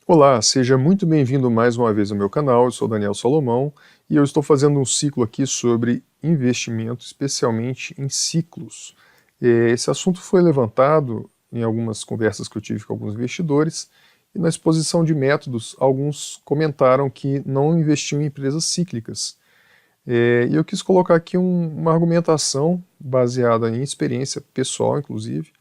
Olá, seja muito bem-vindo mais uma vez ao meu canal. Eu sou Daniel Salomão e eu estou fazendo um ciclo aqui sobre investimento, especialmente em ciclos. Esse assunto foi levantado em algumas conversas que eu tive com alguns investidores e na exposição de métodos, alguns comentaram que não investiam em empresas cíclicas. E eu quis colocar aqui uma argumentação baseada em experiência pessoal, inclusive,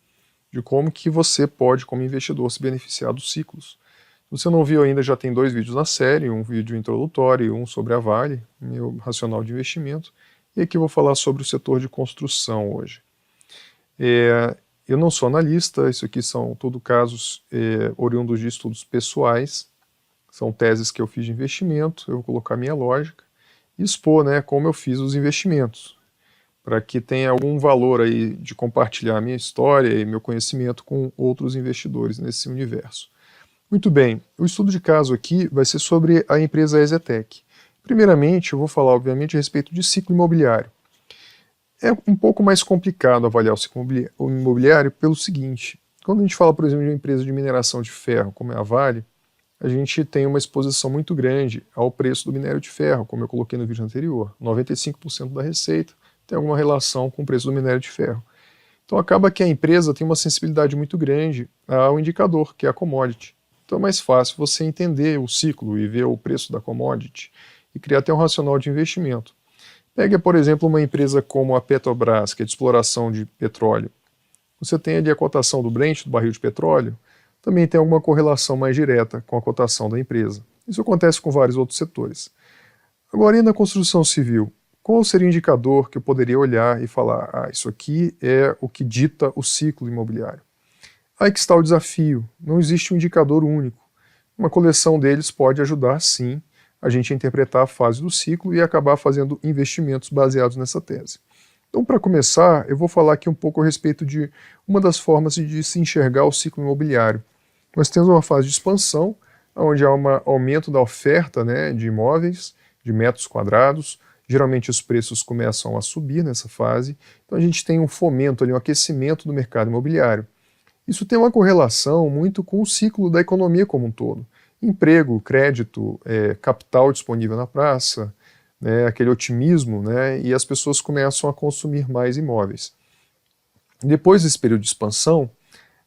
de como que você pode, como investidor, se beneficiar dos ciclos. Se você não viu ainda, já tem 2 vídeos na série, um vídeo introdutório e um sobre a Vale, meu racional de investimento, e aqui eu vou falar sobre o setor de construção hoje. Eu não sou analista, isso aqui são tudo casos oriundos de estudos pessoais, são teses que eu fiz de investimento, eu vou colocar minha lógica e expor, né, como eu fiz os investimentos, para que tenha algum valor aí de compartilhar minha história e meu conhecimento com outros investidores nesse universo. Muito bem, o estudo de caso aqui vai ser sobre a empresa EZTEC. Primeiramente, eu vou falar, obviamente, a respeito de ciclo imobiliário. É um pouco mais complicado avaliar o ciclo imobiliário pelo seguinte: quando a gente fala, por exemplo, de uma empresa de mineração de ferro, como é a Vale, a gente tem uma exposição muito grande ao preço do minério de ferro, como eu coloquei no vídeo anterior. 95% da receita tem alguma relação com o preço do minério de ferro. Então acaba que a empresa tem uma sensibilidade muito grande ao indicador, que é a commodity. Então é mais fácil você entender o ciclo e ver o preço da commodity e criar até um racional de investimento. Pega, por exemplo, uma empresa como a Petrobras, que é de exploração de petróleo. Você tem ali a cotação do Brent, do barril de petróleo, também tem alguma correlação mais direta com a cotação da empresa. Isso acontece com vários outros setores. Agora, e na construção civil? Qual seria o indicador que eu poderia olhar e falar, isso aqui é o que dita o ciclo imobiliário? Aí que está o desafio, não existe um indicador único. Uma coleção deles pode ajudar, sim, a gente a interpretar a fase do ciclo e acabar fazendo investimentos baseados nessa tese. Então, para começar, eu vou falar aqui um pouco a respeito de uma das formas de se enxergar o ciclo imobiliário. Nós temos uma fase de expansão, onde há um aumento da oferta, né, de imóveis, de metros quadrados. Geralmente os preços começam a subir nessa fase, então a gente tem um fomento, ali, um aquecimento do mercado imobiliário. Isso tem uma correlação muito com o ciclo da economia como um todo. Emprego, crédito, capital disponível na praça, né, aquele otimismo, né, e as pessoas começam a consumir mais imóveis. Depois desse período de expansão,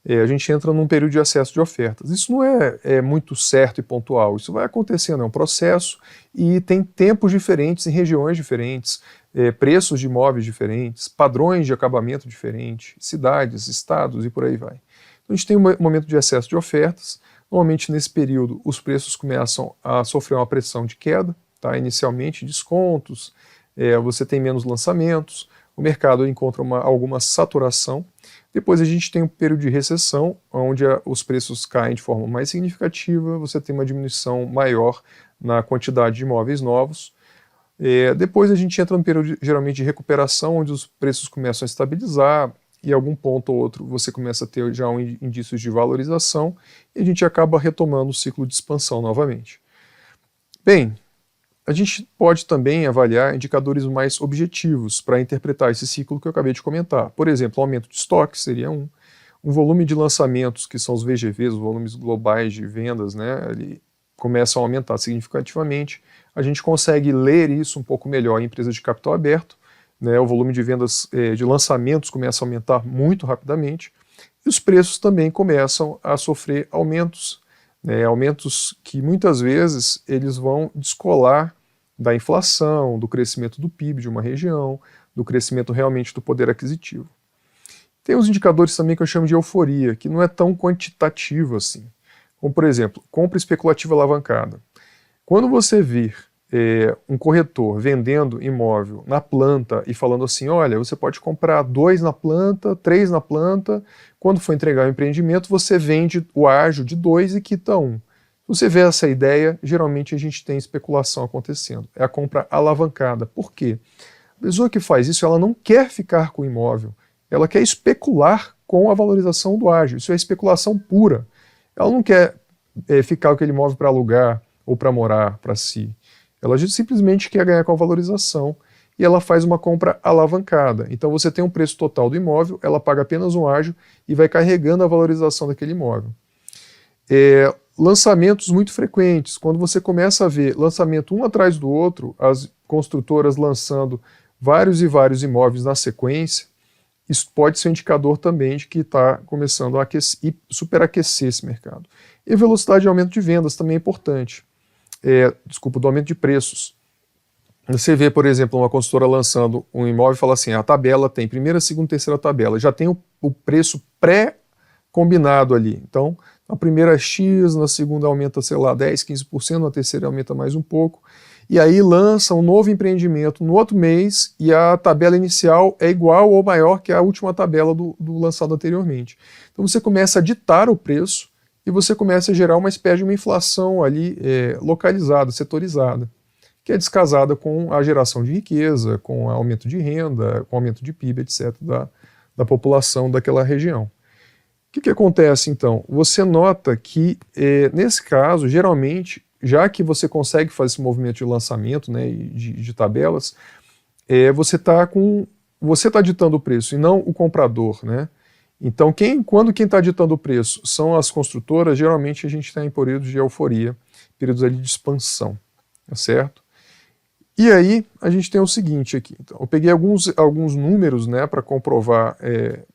a gente entra num período de acesso de ofertas. Isso não é muito certo e pontual, isso vai acontecendo, é um processo e tem tempos diferentes em regiões diferentes, preços de imóveis diferentes, padrões de acabamento diferentes, cidades, estados e por aí vai. Então a gente tem um momento de excesso de ofertas, normalmente nesse período os preços começam a sofrer uma pressão de queda, tá? Inicialmente descontos, você tem menos lançamentos, o mercado encontra alguma saturação. Depois a gente tem um período de recessão, onde os preços caem de forma mais significativa, você tem uma diminuição maior na quantidade de imóveis novos. Depois a gente entra num período geralmente de recuperação, onde os preços começam a estabilizar, e algum ponto ou outro você começa a ter já indícios de valorização, e a gente acaba retomando o ciclo de expansão novamente. Bem, a gente pode também avaliar indicadores mais objetivos para interpretar esse ciclo que eu acabei de comentar. Por exemplo, o aumento de estoque seria um volume de lançamentos, que são os VGVs, os volumes globais de vendas, né, ele começam a aumentar significativamente. A gente consegue ler isso um pouco melhor em empresas de capital aberto, né, o volume de vendas de lançamentos começa a aumentar muito rapidamente, e os preços também começam a sofrer aumentos, né, aumentos que muitas vezes eles vão descolar da inflação, do crescimento do PIB de uma região, do crescimento realmente do poder aquisitivo. Tem os indicadores também que eu chamo de euforia, que não é tão quantitativo assim. Como, por exemplo, compra especulativa alavancada. Quando você vir um corretor vendendo imóvel na planta e falando assim, olha, você pode comprar 2 na planta, 3 na planta, quando for entregar o empreendimento, você vende o ágio de 2 e quita 1. Você vê essa ideia, geralmente a gente tem especulação acontecendo. É a compra alavancada. Por quê? A pessoa que faz isso, ela não quer ficar com o imóvel, ela quer especular com a valorização do ágio. Isso é especulação pura. Ela não quer ficar com aquele imóvel para alugar ou para morar para si. Ela simplesmente quer ganhar com a valorização e ela faz uma compra alavancada. Então você tem um preço total do imóvel, ela paga apenas um ágio e vai carregando a valorização daquele imóvel. lançamentos muito frequentes. Quando você começa a ver lançamento um atrás do outro, as construtoras lançando vários e vários imóveis na sequência, isso pode ser um indicador também de que está começando a superaquecer esse mercado. E velocidade de aumento de vendas também é importante. Do aumento de preços. Você vê, por exemplo, uma construtora lançando um imóvel e fala assim, a tabela tem primeira, segunda, terceira tabela, já tem o preço pré-combinado ali. Então, na primeira X, na segunda aumenta, sei lá, 10, 15%, na terceira aumenta mais um pouco. E aí lança um novo empreendimento no outro mês e a tabela inicial é igual ou maior que a última tabela do lançado anteriormente. Então você começa a ditar o preço e você começa a gerar uma espécie de uma inflação ali localizada, setorizada, que é descasada com a geração de riqueza, com o aumento de renda, com o aumento de PIB, etc., da população daquela região. O que acontece, então? Você nota que, nesse caso, geralmente, já que você consegue fazer esse movimento de lançamento, né, de tabelas, você está ditando o preço e não o comprador, né? Então, quando quem está ditando o preço são as construtoras, geralmente a gente está em períodos de euforia, períodos ali de expansão, tá certo? E aí a gente tem o seguinte aqui, então, eu peguei alguns números, né, para comprovar,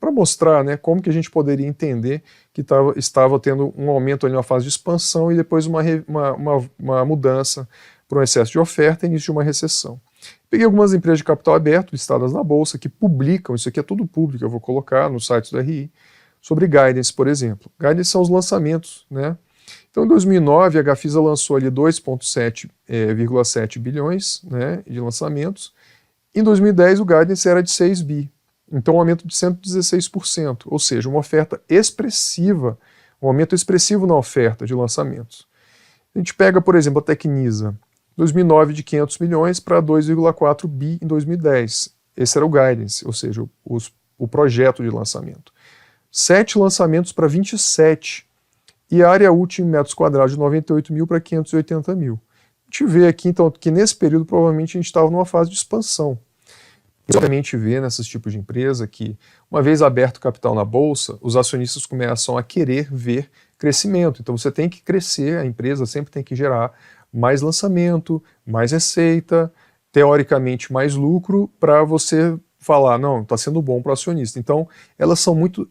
para mostrar, né, como que a gente poderia entender que estava tendo um aumento ali na fase de expansão e depois uma mudança para um excesso de oferta e início de uma recessão. Peguei algumas empresas de capital aberto listadas na bolsa que publicam, isso aqui é tudo público, eu vou colocar no site do RI, sobre guidance, por exemplo. Guidance são os lançamentos, né? Então, em 2009, a Gafisa lançou ali 2,7 bilhões, né, de lançamentos. Em 2010, o guidance era de 6 bi. Então, um aumento de 116%, ou seja, uma oferta expressiva, um aumento expressivo na oferta de lançamentos. A gente pega, por exemplo, a Tecnisa, 2009 de 500 milhões para 2,4 bi em 2010. Esse era o guidance, ou seja, o projeto de lançamento. 7 lançamentos para 27. E a área útil em metros quadrados de 98 mil para 580 mil. A gente vê aqui, então, que nesse período provavelmente a gente estava numa fase de expansão. E, obviamente, vê nesses tipos de empresa que, uma vez aberto o capital na bolsa, os acionistas começam a querer ver crescimento. Então você tem que crescer, a empresa sempre tem que gerar mais lançamento, mais receita, teoricamente mais lucro, para você falar, não, está sendo bom para o acionista. Então, elas são muito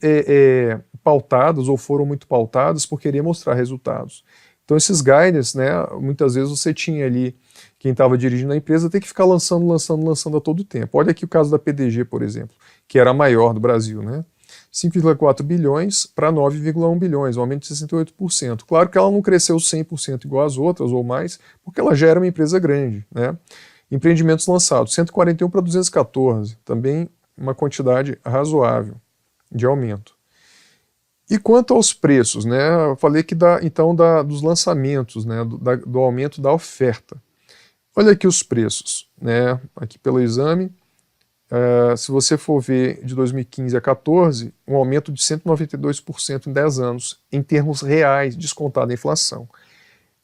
pautadas, ou foram muito pautadas, por querer mostrar resultados. Então, esses guidance, né, muitas vezes você tinha ali, quem estava dirigindo a empresa, tem que ficar lançando a todo tempo. Olha aqui o caso da PDG, por exemplo, que era a maior do Brasil, né? 5,4 bilhões para 9,1 bilhões, um aumento de 68%. Claro que ela não cresceu 100% igual às outras, ou mais, porque ela já era uma empresa grande, né? Empreendimentos lançados, 141 para 214, também uma quantidade razoável de aumento. E quanto aos preços, né, eu falei que dos lançamentos, né, do aumento da oferta. Olha aqui os preços, né, aqui pelo exame, se você for ver de 2015 a 2014, um aumento de 192% em 10 anos, em termos reais, descontada a inflação.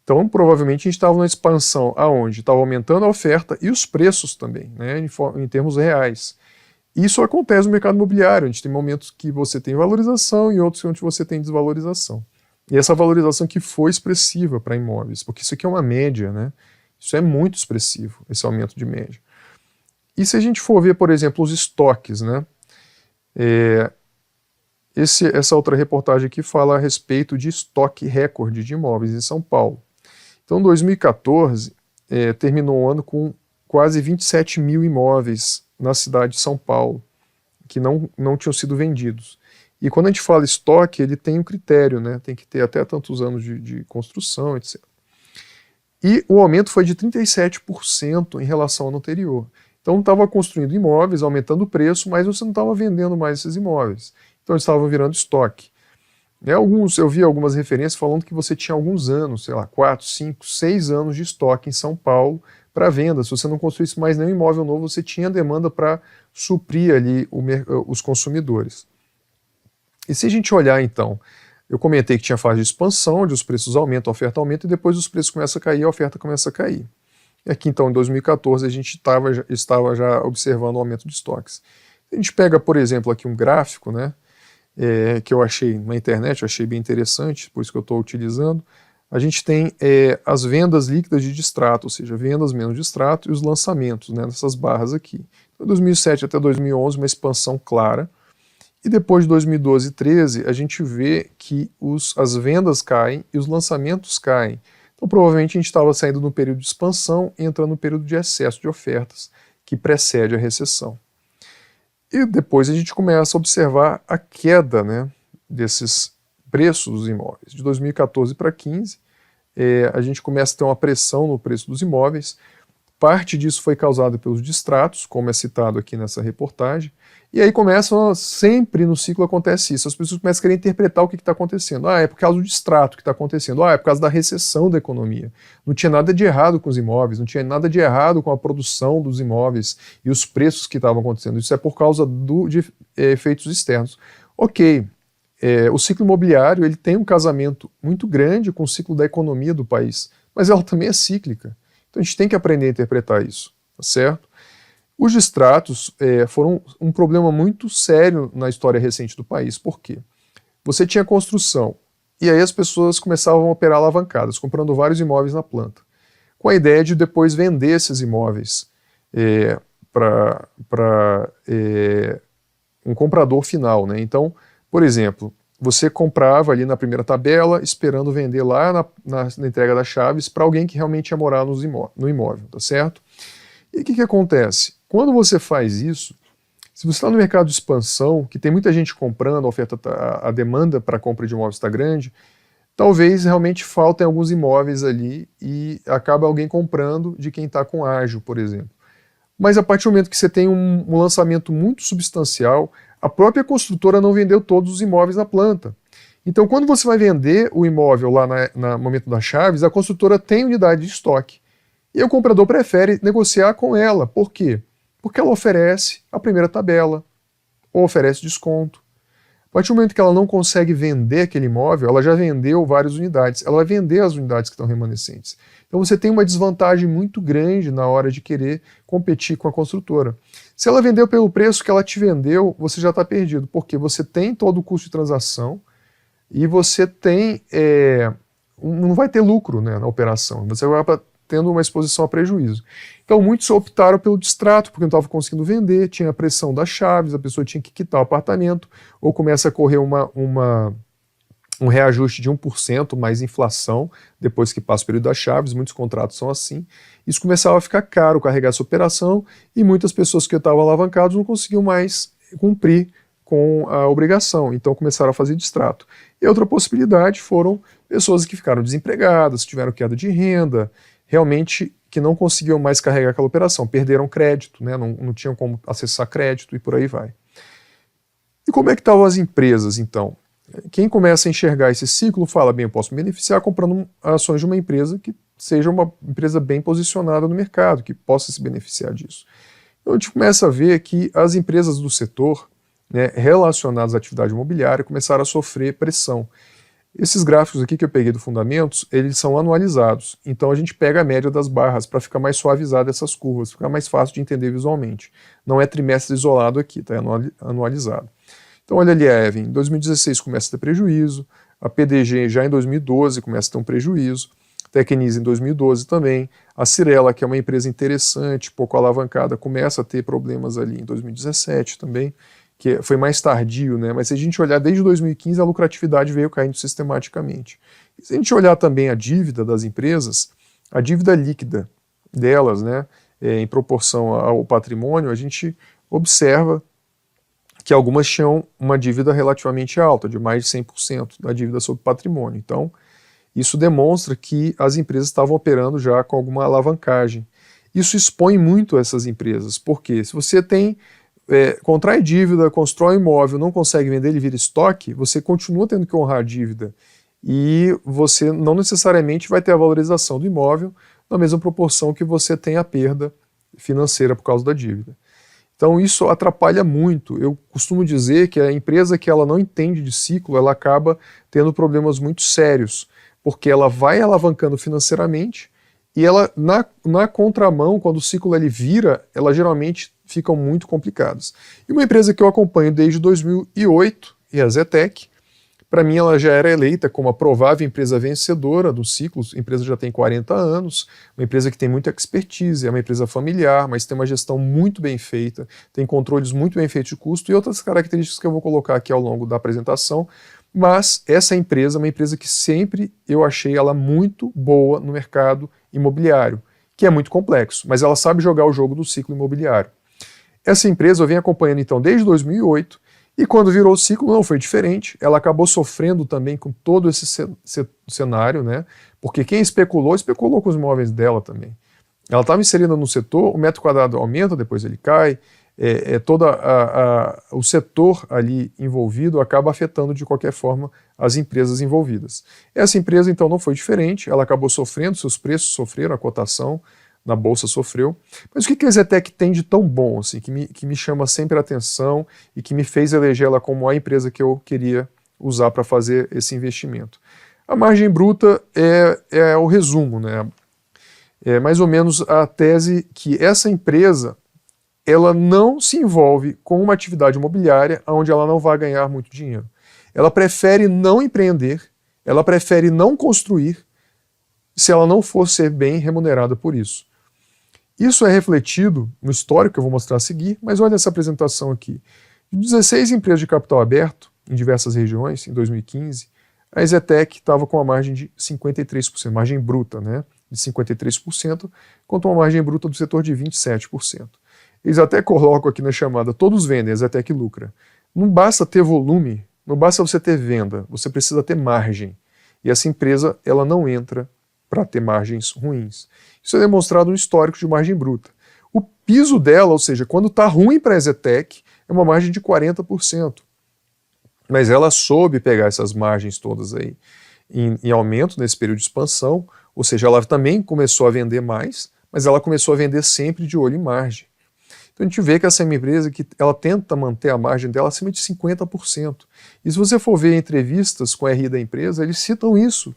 Então, provavelmente, a gente estava numa expansão aonde estava aumentando a oferta e os preços também, né, em termos reais. Isso acontece no mercado imobiliário, a gente tem momentos que você tem valorização e outros onde você tem desvalorização. E essa valorização que foi expressiva para imóveis, porque isso aqui é uma média, né? Isso é muito expressivo, esse aumento de média. E se a gente for ver, por exemplo, os estoques, né? Essa outra reportagem aqui fala a respeito de estoque recorde de imóveis em São Paulo. Então, 2014 terminou o ano com quase 27 mil imóveis na cidade de São Paulo, que não tinham sido vendidos. E quando a gente fala estoque, ele tem um critério, né? Tem que ter até tantos anos de construção, etc. E o aumento foi de 37% em relação ao ano anterior. Então estava construindo imóveis, aumentando o preço, mas você não estava vendendo mais esses imóveis. Então eles estavam virando estoque. Eu vi algumas referências falando que você tinha alguns anos, sei lá, 4, 5, 6 anos de estoque em São Paulo para venda. Se você não construísse mais nenhum imóvel novo, você tinha demanda para suprir ali os consumidores. E se a gente olhar então, eu comentei que tinha fase de expansão, onde os preços aumentam, a oferta aumenta, e depois os preços começam a cair, a oferta começa a cair. E aqui então, em 2014, a gente estava já observando o aumento de estoques. A gente pega, por exemplo, aqui um gráfico, né, que eu achei na internet, eu achei bem interessante, por isso que eu estou utilizando. a gente tem as vendas líquidas de distrato, ou seja, vendas menos distrato, e os lançamentos, né, nessas barras aqui. Então, 2007 até 2011, uma expansão clara. E depois de 2012 e 2013, a gente vê que as vendas caem e os lançamentos caem. Então, provavelmente, a gente estava saindo no período de expansão e entrando no período de excesso de ofertas, que precede a recessão. E depois a gente começa a observar a queda, né, desses preços dos imóveis. De 2014 para 2015, a gente começa a ter uma pressão no preço dos imóveis. Parte disso foi causada pelos distratos, como é citado aqui nessa reportagem. E aí sempre no ciclo acontece isso. As pessoas começam a querer interpretar o que está acontecendo. É por causa do distrato que está acontecendo. É por causa da recessão da economia. Não tinha nada de errado com os imóveis, não tinha nada de errado com a produção dos imóveis e os preços que estavam acontecendo. Isso é por causa de efeitos externos. Ok, o ciclo imobiliário ele tem um casamento muito grande com o ciclo da economia do país, mas ela também é cíclica. Então a gente tem que aprender a interpretar isso, tá certo? Os distratos foram um problema muito sério na história recente do país. Por quê? Você tinha construção, e aí as pessoas começavam a operar alavancadas, comprando vários imóveis na planta, com a ideia de depois vender esses imóveis para um comprador final, né? Então, por exemplo, você comprava ali na primeira tabela, esperando vender lá na entrega das chaves para alguém que realmente ia morar no imóvel, tá certo? E o que acontece? Quando você faz isso, se você está no mercado de expansão, que tem muita gente comprando, a demanda para a compra de imóveis está grande, talvez realmente faltem alguns imóveis ali e acaba alguém comprando de quem está com ágio, por exemplo. Mas a partir do momento que você tem um lançamento muito substancial, a própria construtora não vendeu todos os imóveis na planta. Então, quando você vai vender o imóvel lá no momento das chaves, a construtora tem unidade de estoque. E o comprador prefere negociar com ela. Por quê? Porque ela oferece a primeira tabela, ou oferece desconto. A partir do momento que ela não consegue vender aquele imóvel, ela já vendeu várias unidades, ela vai vender as unidades que estão remanescentes. Então você tem uma desvantagem muito grande na hora de querer competir com a construtora. Se ela vendeu pelo preço que ela te vendeu, você já está perdido, porque você tem todo o custo de transação e você tem não vai ter lucro, né, na operação, você vai tendo uma exposição a prejuízo. Então muitos optaram pelo distrato, porque não estava conseguindo vender, tinha a pressão das chaves, a pessoa tinha que quitar o apartamento, ou começa a correr um reajuste de 1% mais inflação, depois que passa o período das chaves, muitos contratos são assim. Isso começava a ficar caro carregar essa operação, e muitas pessoas que estavam alavancadas não conseguiam mais cumprir com a obrigação, então começaram a fazer distrato. E outra possibilidade foram pessoas que ficaram desempregadas, tiveram queda de renda, realmente que não conseguiam mais carregar aquela operação, perderam crédito, né? Não tinham como acessar crédito e por aí vai. E como é que estavam as empresas, então? Quem começa a enxergar esse ciclo fala, bem, eu posso me beneficiar comprando ações de uma empresa que seja uma empresa bem posicionada no mercado, que possa se beneficiar disso. Então a gente começa a ver que as empresas do setor, né, relacionadas à atividade imobiliária começaram a sofrer pressão. Esses gráficos aqui que eu peguei do Fundamentos, eles são anualizados, então a gente pega a média das barras para ficar mais suavizado essas curvas, ficar mais fácil de entender visualmente. Não é trimestre isolado aqui, tá? É anualizado. Então olha ali a Even, em 2016 começa a ter prejuízo, a PDG já em 2012 começa a ter um prejuízo, a Tecnisa em 2012 também, a Cyrela, que é uma empresa interessante, pouco alavancada, começa a ter problemas ali em 2017 também, que foi mais tardio, né? Mas se a gente olhar desde 2015, a lucratividade veio caindo sistematicamente. E se a gente olhar também a dívida das empresas, a dívida líquida delas, né, em proporção ao patrimônio, a gente observa que algumas tinham uma dívida relativamente alta, de mais de 100% da dívida sobre patrimônio. Então, isso demonstra que as empresas estavam operando já com alguma alavancagem. Isso expõe muito essas empresas, porque se você contrai dívida, constrói um imóvel, não consegue vender, ele vira estoque, você continua tendo que honrar a dívida e você não necessariamente vai ter a valorização do imóvel na mesma proporção que você tem a perda financeira por causa da dívida. Então isso atrapalha muito. Eu costumo dizer que a empresa que ela não entende de ciclo, ela acaba tendo problemas muito sérios, porque ela vai alavancando financeiramente e ela, na contramão, quando o ciclo ele vira, ela geralmente ficam muito complicadas. E uma empresa que eu acompanho desde 2008, e a Zetec, Para mim, ela já era eleita como a provável empresa vencedora dos ciclos. A empresa já tem 40 anos, uma empresa que tem muita expertise, é uma empresa familiar, mas tem uma gestão muito bem feita, tem controles muito bem feitos de custo e outras características que eu vou colocar aqui ao longo da apresentação. Mas essa empresa é uma empresa que sempre eu achei ela muito boa no mercado imobiliário, que é muito complexo, mas ela sabe jogar o jogo do ciclo imobiliário. Essa empresa eu venho acompanhando então desde 2008, e quando virou o ciclo não foi diferente, ela acabou sofrendo também com todo esse cenário, né? Porque quem especulou com os imóveis dela também. Ela estava inserida no setor, o metro quadrado aumenta, depois ele cai, todo o setor ali envolvido acaba afetando de qualquer forma as empresas envolvidas. Essa empresa então não foi diferente, ela acabou sofrendo, seus preços sofreram, a cotação na bolsa sofreu. Mas o que a EZTEC tem de tão bom, assim, que me chama sempre a atenção e que me fez eleger ela como a empresa que eu queria usar para fazer esse investimento? A margem bruta é o resumo, né? É mais ou menos a tese que essa empresa ela não se envolve com uma atividade imobiliária onde ela não vai ganhar muito dinheiro. Ela prefere não empreender, ela prefere não construir se ela não for ser bem remunerada por isso. Isso é refletido no histórico que eu vou mostrar a seguir, mas olha essa apresentação aqui. De 16 empresas de capital aberto em diversas regiões, em 2015, a EZTEC estava com uma margem de 53%, margem bruta, né, de 53%, contra uma margem bruta do setor de 27%. Eles até colocam aqui na chamada, todos vendem, a EZTEC lucra. Não basta ter volume, não basta você ter venda, você precisa ter margem. E essa empresa, ela não entra para ter margens ruins. Isso é demonstrado no histórico de margem bruta. O piso dela, ou seja, quando está ruim para a EZTEC, é uma margem de 40%. Mas ela soube pegar essas margens todas aí em aumento nesse período de expansão, ou seja, ela também começou a vender mais, mas ela começou a vender sempre de olho em margem. Então a gente vê que essa é uma empresa que ela tenta manter a margem dela acima de 50%. E se você for ver entrevistas com a RI da empresa, eles citam isso.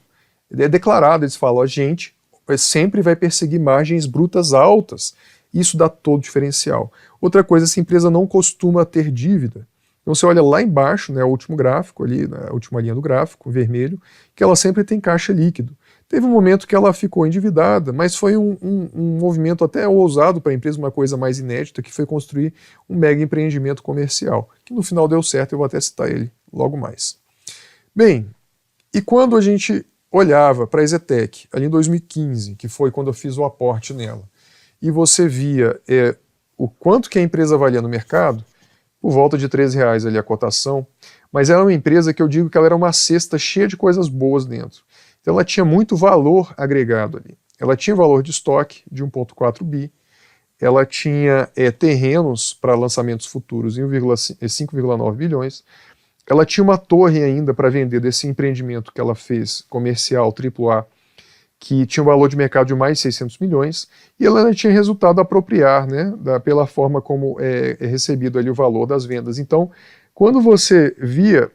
É declarado, eles falam, a gente sempre vai perseguir margens brutas altas. Isso dá todo diferencial. Outra coisa, essa empresa não costuma ter dívida. Então você olha lá embaixo, né, o último gráfico ali, a última linha do gráfico, vermelho, que ela sempre tem caixa líquido. Teve um momento que ela ficou endividada, mas foi um movimento até ousado para a empresa, uma coisa mais inédita, que foi construir um mega empreendimento comercial, que no final deu certo, eu vou até citar ele logo mais. Bem, e quando a gente olhava para a EZTEC, ali em 2015, que foi quando eu fiz o aporte nela, e você via o quanto que a empresa valia no mercado, por volta de R$13 ali a cotação, mas era uma empresa que eu digo que ela era uma cesta cheia de coisas boas dentro. Então ela tinha muito valor agregado ali. Ela tinha valor de estoque de 1,4 bi, ela tinha terrenos para lançamentos futuros em 5,9 bilhões, ela tinha uma torre ainda para vender desse empreendimento que ela fez, comercial, AAA, que tinha um valor de mercado de mais de 600 milhões, e ela ainda tinha resultado a apropriar, né, pela forma como é recebido ali o valor das vendas. Então, quando você via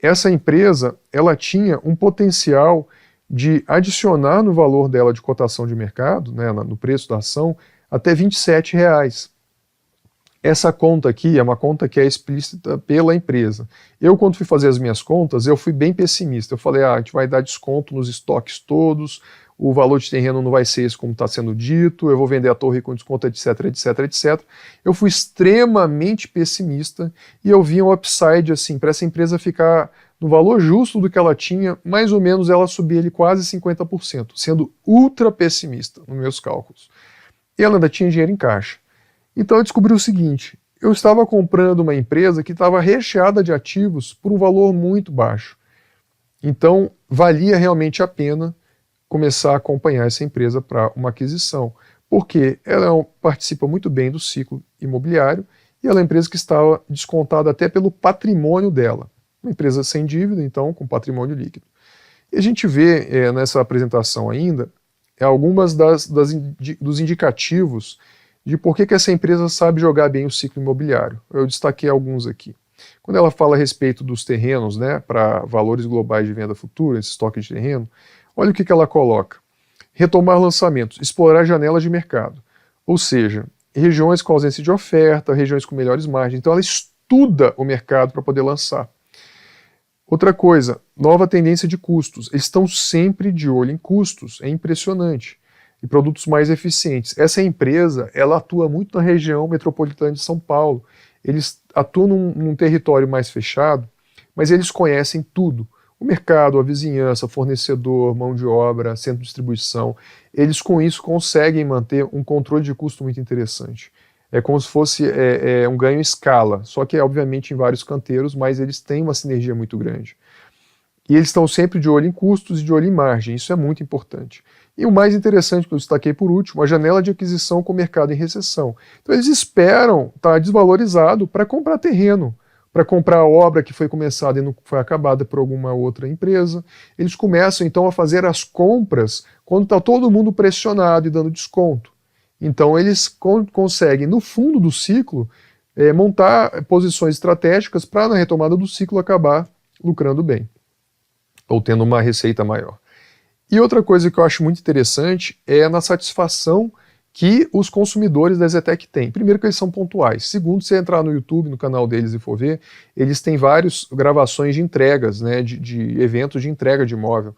essa empresa, ela tinha um potencial de adicionar no valor dela de cotação de mercado, né, no preço da ação, até R$27. Essa conta aqui é uma conta que é explícita pela empresa. Eu, quando fui fazer as minhas contas, eu fui bem pessimista. Eu falei, a gente vai dar desconto nos estoques todos, o valor de terreno não vai ser esse como está sendo dito, eu vou vender a torre com desconto, etc, etc, etc. Eu fui extremamente pessimista e eu vi um upside, assim, para essa empresa ficar no valor justo do que ela tinha, mais ou menos ela subia ele quase 50%, sendo ultra pessimista nos meus cálculos. E ela ainda tinha dinheiro em caixa. Então eu descobri o seguinte, eu estava comprando uma empresa que estava recheada de ativos por um valor muito baixo. Então valia realmente a pena começar a acompanhar essa empresa para uma aquisição, porque ela participa muito bem do ciclo imobiliário e ela é uma empresa que estava descontada até pelo patrimônio dela. Uma empresa sem dívida, então, com patrimônio líquido. E a gente vê nessa apresentação ainda algumas dos indicativos de por que essa empresa sabe jogar bem o ciclo imobiliário. Eu destaquei alguns aqui. Quando ela fala a respeito dos terrenos, né, para valores globais de venda futura, esse estoque de terreno, olha o que ela coloca. Retomar lançamentos, explorar janelas de mercado. Ou seja, regiões com ausência de oferta, regiões com melhores margens. Então ela estuda o mercado para poder lançar. Outra coisa, nova tendência de custos. Eles estão sempre de olho em custos, é impressionante. E produtos mais eficientes. Essa empresa, ela atua muito na região metropolitana de São Paulo. Eles atuam num território mais fechado, mas eles conhecem tudo. O mercado, a vizinhança, fornecedor, mão de obra, centro de distribuição. Eles com isso conseguem manter um controle de custo muito interessante. É como se fosse um ganho em escala, só que é obviamente em vários canteiros, mas eles têm uma sinergia muito grande. E eles estão sempre de olho em custos e de olho em margem, isso é muito importante. E o mais interessante que eu destaquei por último, a janela de aquisição com o mercado em recessão. Então eles esperam estar desvalorizado para comprar terreno, para comprar a obra que foi começada e não foi acabada por alguma outra empresa. Eles começam então a fazer as compras quando está todo mundo pressionado e dando desconto. Então eles conseguem, no fundo do ciclo, montar posições estratégicas para, na retomada do ciclo, acabar lucrando bem, ou tendo uma receita maior. E outra coisa que eu acho muito interessante é na satisfação que os consumidores da EZTEC têm. Primeiro que eles são pontuais. Segundo, se você entrar no YouTube, no canal deles e for ver, eles têm várias gravações de entregas, né, de eventos de entrega de imóvel.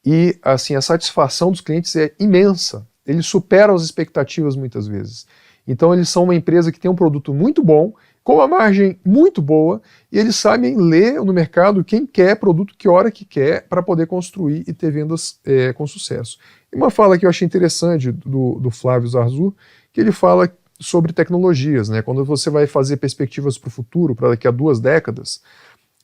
E assim, a satisfação dos clientes é imensa. Eles superam as expectativas muitas vezes. Então eles são uma empresa que tem um produto muito bom, com uma margem muito boa, e eles sabem ler no mercado quem quer produto, que hora que quer, para poder construir e ter vendas com sucesso. E uma fala que eu achei interessante do Flávio Zarzur, que ele fala sobre tecnologias, né? Quando você vai fazer perspectivas para o futuro, para daqui a 2 décadas,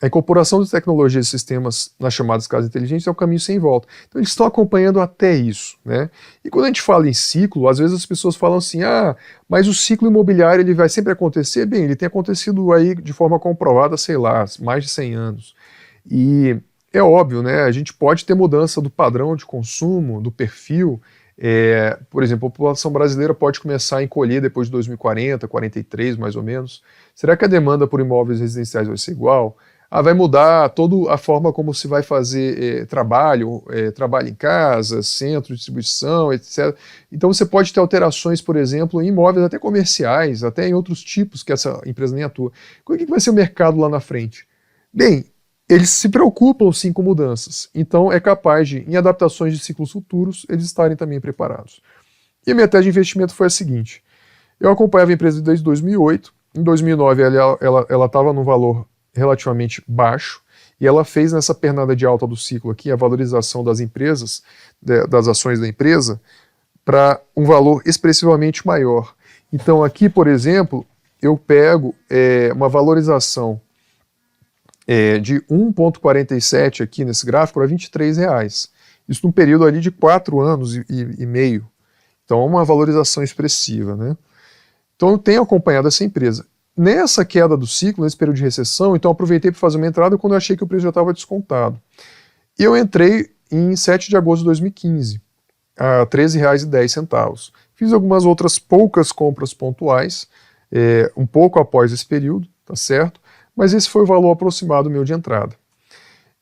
a incorporação de tecnologias e sistemas nas chamadas casas inteligentes é um caminho sem volta. Então eles estão acompanhando até isso, né? E quando a gente fala em ciclo, às vezes as pessoas falam assim, mas o ciclo imobiliário ele vai sempre acontecer? Bem, ele tem acontecido aí de forma comprovada, sei lá, mais de 100 anos. E é óbvio, né? A gente pode ter mudança do padrão de consumo, do perfil. Por exemplo, a população brasileira pode começar a encolher depois de 2040, 43 mais ou menos. Será que a demanda por imóveis residenciais vai ser igual? Vai mudar toda a forma como se vai fazer trabalho em casa, centro de distribuição, etc. Então você pode ter alterações, por exemplo, em imóveis até comerciais, até em outros tipos que essa empresa nem atua. Como é que vai ser o mercado lá na frente? Bem, eles se preocupam sim com mudanças, então é capaz de, em adaptações de ciclos futuros, eles estarem também preparados. E a minha tese de investimento foi a seguinte: eu acompanhava a empresa desde 2008, em 2009 ela estava num valor relativamente baixo, e ela fez nessa pernada de alta do ciclo aqui a valorização das empresas, das ações da empresa, para um valor expressivamente maior. Então aqui, por exemplo, eu pego uma valorização de 1,47 aqui nesse gráfico para R$23. Isso num período ali de 4 anos e meio. Então é uma valorização expressiva, né? Então eu tenho acompanhado essa empresa. Nessa queda do ciclo, nesse período de recessão, então aproveitei para fazer uma entrada quando eu achei que o preço já estava descontado. E eu entrei em 7 de agosto de 2015, a R$13,10. Fiz algumas outras poucas compras pontuais, um pouco após esse período, tá certo? Mas esse foi o valor aproximado meu de entrada.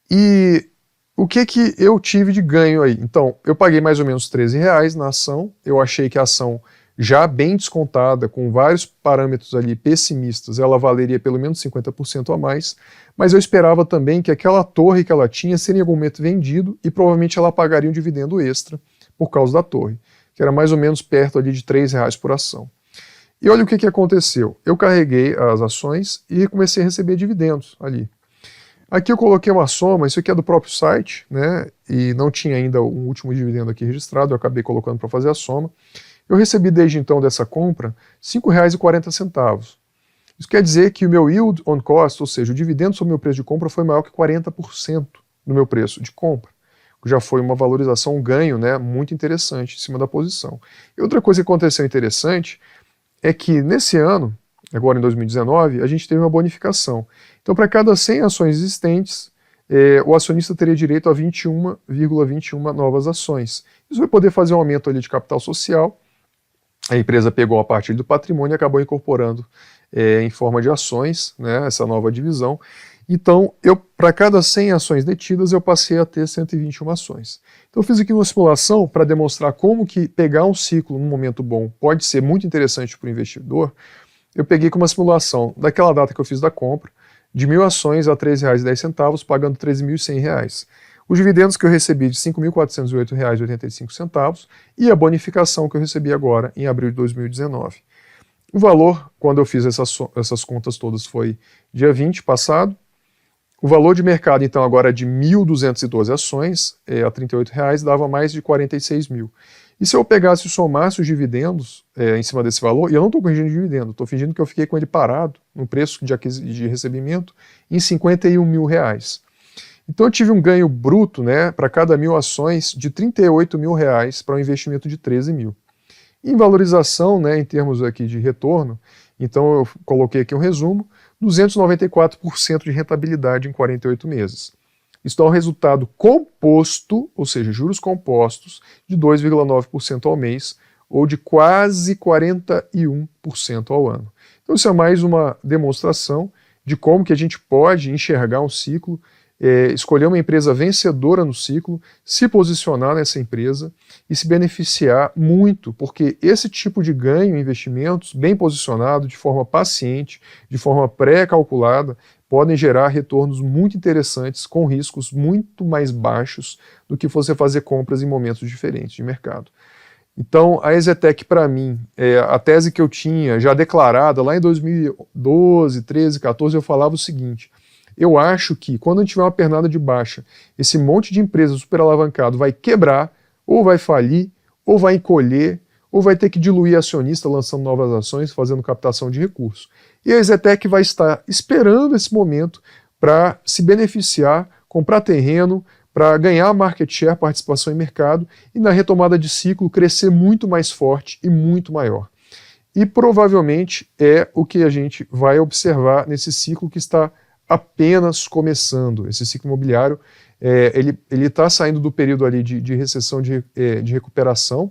E o que eu tive de ganho aí? Então, eu paguei mais ou menos R$13 na ação, eu achei que a ação já bem descontada, com vários parâmetros ali pessimistas, ela valeria pelo menos 50% a mais, mas eu esperava também que aquela torre que ela tinha seria em algum momento vendido e provavelmente ela pagaria um dividendo extra por causa da torre, que era mais ou menos perto ali de R$3 por ação. E olha o que aconteceu. Eu carreguei as ações e comecei a receber dividendos ali. Aqui eu coloquei uma soma, isso aqui é do próprio site, né? E não tinha ainda um último dividendo aqui registrado, eu acabei colocando para fazer a soma. Eu recebi desde então dessa compra R$5,40. Isso quer dizer que o meu yield on cost, ou seja, o dividendo sobre o meu preço de compra foi maior que 40% do meu preço de compra. Já foi uma valorização, um ganho, né, muito interessante em cima da posição. E outra coisa que aconteceu interessante é que nesse ano, agora em 2019, a gente teve uma bonificação. Então, para cada 100 ações existentes, o acionista teria direito a 21,21 novas ações. Isso vai poder fazer um aumento ali de capital social. A empresa pegou a parte do patrimônio e acabou incorporando em forma de ações, né, essa nova divisão. Então, para cada 100 ações detidas, eu passei a ter 121 ações. Então, eu fiz aqui uma simulação para demonstrar como que pegar um ciclo num momento bom pode ser muito interessante para o investidor. Eu peguei com uma simulação daquela data que eu fiz da compra, de 1.000 ações a R$ 3,10, pagando R$ 13.100. Os dividendos que eu recebi de R$ 5.408,85 e a bonificação que eu recebi agora em abril de 2019. O valor, quando eu fiz essas contas todas, foi dia 20 passado. O valor de mercado, então, agora é de 1.212 ações, a R$ 38,00, dava mais de 46 mil. E se eu pegasse e somasse os dividendos em cima desse valor, e eu não estou corrigindo dividendo, estou fingindo que eu fiquei com ele parado, no preço de recebimento, em R$ 51 mil. Então eu tive um ganho bruto, né, para cada 1.000 ações de R$ 38 mil para um investimento de 13 mil. Em valorização, né, em termos aqui de retorno, então eu coloquei aqui um resumo, 294% de rentabilidade em 48 meses. Isso dá um resultado composto, ou seja, juros compostos, de 2,9% ao mês, ou de quase 41% ao ano. Então isso é mais uma demonstração de como que a gente pode enxergar um ciclo, escolher uma empresa vencedora no ciclo, se posicionar nessa empresa e se beneficiar muito, porque esse tipo de ganho em investimentos, bem posicionado, de forma paciente, de forma pré-calculada, podem gerar retornos muito interessantes, com riscos muito mais baixos do que você fazer compras em momentos diferentes de mercado. Então, a EZTEC, para mim, a tese que eu tinha já declarada lá em 2012, 13, 14, eu falava o seguinte: eu acho que quando a gente tiver uma pernada de baixa, esse monte de empresa super alavancado vai quebrar, ou vai falir, ou vai encolher, ou vai ter que diluir acionista lançando novas ações, fazendo captação de recursos. E a EZTEC vai estar esperando esse momento para se beneficiar, comprar terreno, para ganhar market share, participação em mercado, e na retomada de ciclo crescer muito mais forte e muito maior. E provavelmente é o que a gente vai observar nesse ciclo que está apenas começando. Esse ciclo imobiliário, ele está saindo do período ali de recessão, de recuperação.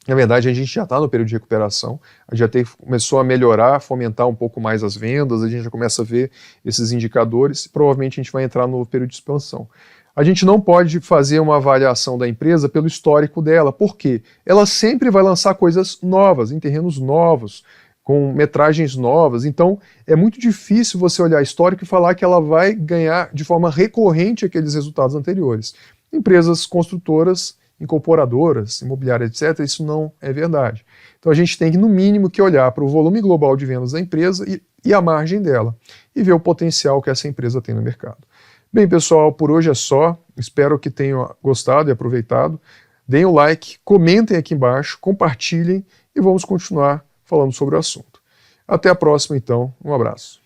Na verdade, a gente já está no período de recuperação, a gente já começou a melhorar, fomentar um pouco mais as vendas, a gente já começa a ver esses indicadores, e provavelmente a gente vai entrar no período de expansão. A gente não pode fazer uma avaliação da empresa pelo histórico dela, porque ela sempre vai lançar coisas novas, em terrenos novos, com metragens novas, então é muito difícil você olhar histórico e falar que ela vai ganhar de forma recorrente aqueles resultados anteriores. Empresas construtoras, incorporadoras, imobiliárias, etc., isso não é verdade. Então a gente tem que, no mínimo, que olhar para o volume global de vendas da empresa e a margem dela, e ver o potencial que essa empresa tem no mercado. Bem, pessoal, por hoje é só. Espero que tenham gostado e aproveitado. Deem o like, comentem aqui embaixo, compartilhem e vamos continuar falando sobre o assunto. Até a próxima, então. Um abraço.